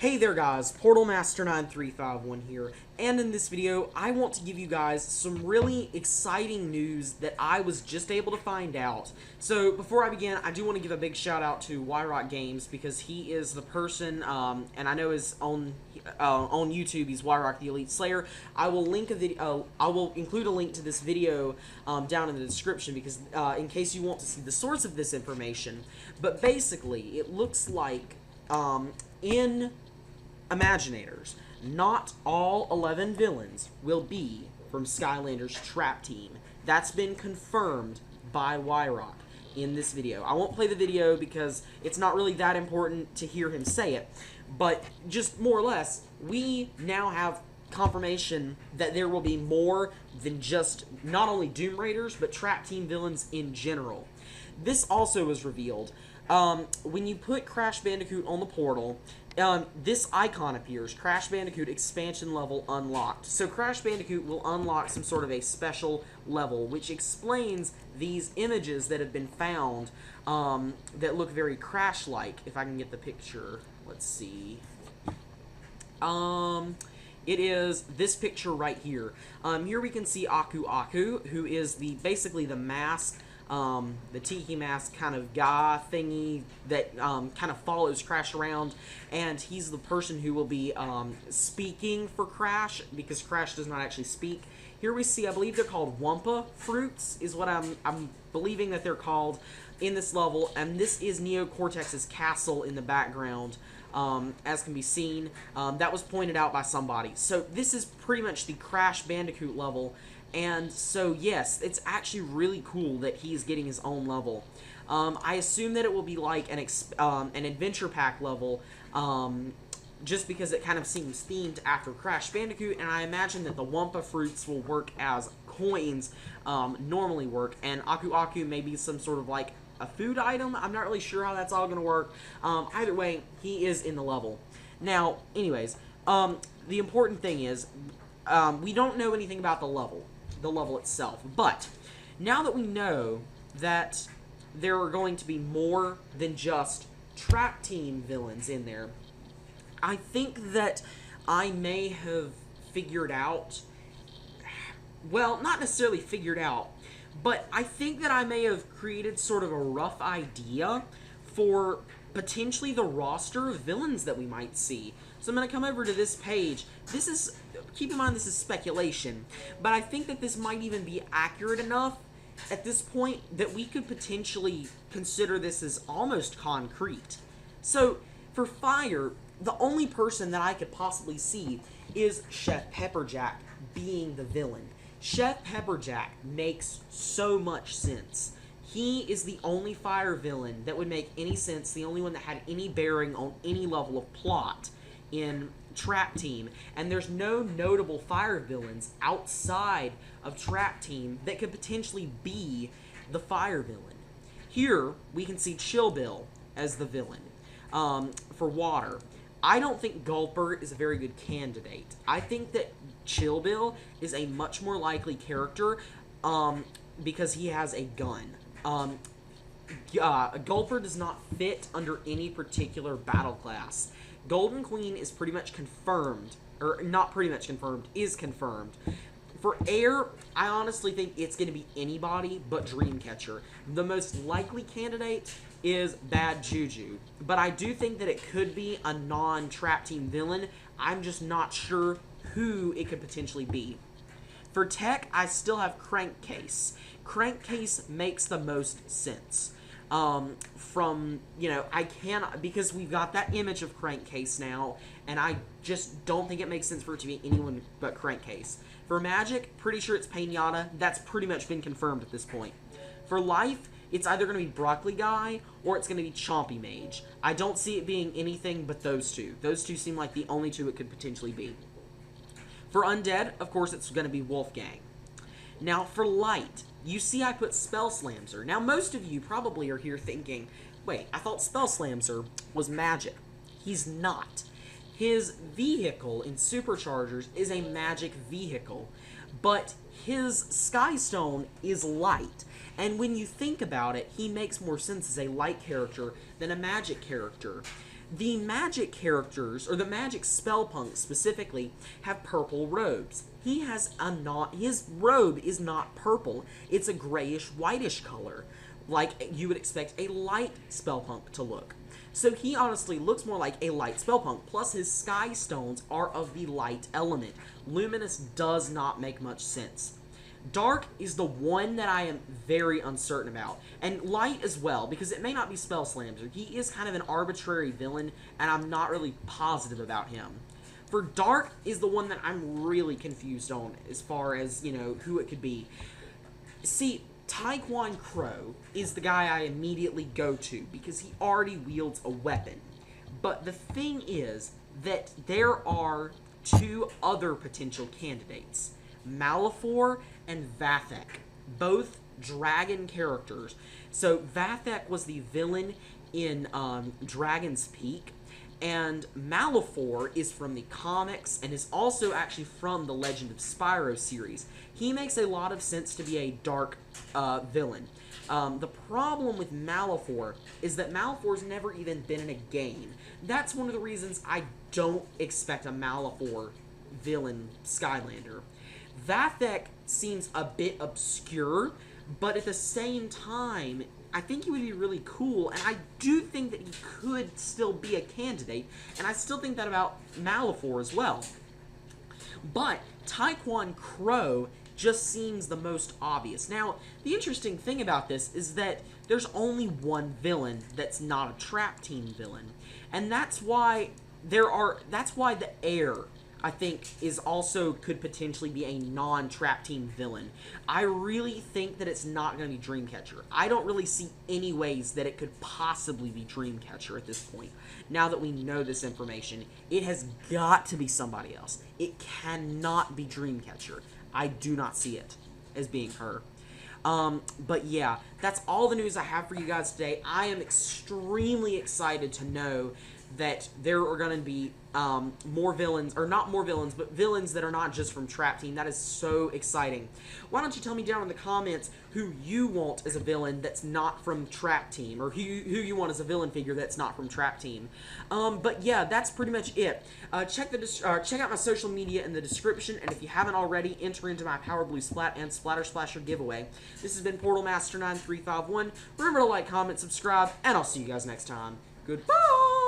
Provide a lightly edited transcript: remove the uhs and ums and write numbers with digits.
Hey there guys, PortalMaster9351 here, and in this video, I want to give you guys some really exciting news that I was just able to find out. So, before I begin, I do want to give a big shout out to Wyrock Games, because he is the person, and I know is on YouTube, he's Wyrock the Elite Slayer. I will link a video, I will include a link to this video down in the description, because in case you want to see the source of this information. But basically, it looks like, in Imaginators, not all 11 villains will be from Skylanders Trap Team. That's been confirmed by Wyrock in this video. I won't play the video because it's not really that important to hear him say it, but just more or less, we now have confirmation that there will be more than just not only Doom Raiders, but Trap Team villains in general. This also was revealed. When you put Crash Bandicoot on the portal, this icon appears, Crash Bandicoot expansion level unlocked. So Crash Bandicoot will unlock some sort of a special level, which explains these images that have been found that look very Crash-like. If I can get the picture, let's see. It is this picture right here. Here we can see Aku Aku, who is basically the mask, the tiki mask kind of guy thingy that kind of follows Crash around, and he's the person who will be speaking for Crash, because Crash does not actually speak. Here we see, I believe they're called Wumpa fruits, is what I'm believing that they're called in this level, and this is Neo Cortex's castle in the background, as can be seen. That was pointed out by somebody. So this is pretty much the Crash Bandicoot level. And so, yes, it's actually really cool that he's getting his own level. I assume that it will be like an adventure pack level, just because it kind of seems themed after Crash Bandicoot, and I imagine that the Wumpa fruits will work as coins normally work, and Aku Aku may be some sort of like a food item. I'm not really sure how that's all going to work. Either way, he is in the level. Now, anyways, the important thing is, we don't know anything about the level itself, but now that we know that there are going to be more than just Trap Team villains in there, I think that I may have figured out, well, not necessarily figured out, but I think that I may have created sort of a rough idea for potentially the roster of villains that we might see. So I'm going to come over to this page. This is, keep in mind this is speculation, but I think that this might even be accurate enough at this point that we could potentially consider this as almost concrete. So for Fire, the only person that I could possibly see is Chef Pepperjack being the villain. Chef Pepperjack makes so much sense. He is the only Fire villain that would make any sense, the only one that had any bearing on any level of plot in Trap Team, and there's no notable Fire villains outside of Trap Team that could potentially be the Fire villain. Here, we can see Chill Bill as the villain for Water. I don't think Gulper is a very good candidate. I think that Chill Bill is a much more likely character because he has a gun. Gulper does not fit under any particular battle class. Golden Queen is pretty much confirmed, or not pretty much confirmed, is confirmed. For Air, I honestly think it's going to be anybody but Dreamcatcher. The most likely candidate is Bad Juju, but I do think that it could be a non-Trap Team villain. I'm just not sure who it could potentially be. For Tech, I still have Crankcase. Crankcase makes the most sense. I cannot, because we've got that image of Crankcase now, and I just don't think it makes sense for it to be anyone but Crankcase. For Magic, pretty sure it's Pinata. That's pretty much been confirmed at this point. For Life, it's either going to be Broccoli Guy, or it's going to be Chompy Mage. I don't see it being anything but those two. Those two seem like the only two it could potentially be. For Undead, of course, it's going to be Wolfgang. Now, for Light, you see I put Spellslamzer. Now, most of you probably are here thinking, wait, I thought Spellslamzer was magic. He's not. His vehicle in Superchargers is a magic vehicle, but his Skystone is light. And when you think about it, he makes more sense as a light character than a magic character. The magic characters, or the magic spellpunks specifically, have purple robes. He has his robe is not purple. It's a grayish, whitish color, like you would expect a light spellpunk to look. So he honestly looks more like a light spellpunk, plus his sky stones are of the light element. Luminous does not make much sense. Dark is the one that I am very uncertain about, and Light as well, because it may not be Spellslamzer. He is kind of an arbitrary villain, and I'm not really positive about him. For Dark is the one that I'm really confused on as far as, you know, who it could be. See, Taekwon Crow is the guy I immediately go to because he already wields a weapon. But the thing is that there are two other potential candidates, Malefore and Vathek, both dragon characters. So Vathek was the villain in Dragon's Peak, and Malefore is from the comics and is also actually from the Legend of Spyro series. He makes a lot of sense to be a dark villain. The problem with Malefore is that Malefore's never even been in a game. That's one of the reasons I don't expect a Malefore villain Skylander. Vathek seems a bit obscure, but at the same time, I think he would be really cool, and I do think that he could still be a candidate, and I still think that about Malefore as well. But Taekwon Crow just seems the most obvious. Now, the interesting thing about this is that there's only one villain that's not a Trap Team villain, and that's why the Heir, I think, is also could potentially be a non-Trap Team villain. I really think that it's not going to be Dreamcatcher. I don't really see any ways that it could possibly be Dreamcatcher at this point. Now that we know this information, it has got to be somebody else. It cannot be Dreamcatcher. I do not see it as being her. But yeah, that's all the news I have for you guys today. I am extremely excited to know that there are going to be more villains, or not more villains, but villains that are not just from Trap Team. That is so exciting. Why don't you tell me down in the comments who you want as a villain that's not from Trap Team, or who you want as a villain figure that's not from Trap Team. But yeah, that's pretty much it. Check out my social media in the description, and if you haven't already, enter into my Power Blue Splat and Splatter Splasher giveaway. This has been Portal Master 9351. Remember to like, comment, subscribe, and I'll see you guys next time. Goodbye!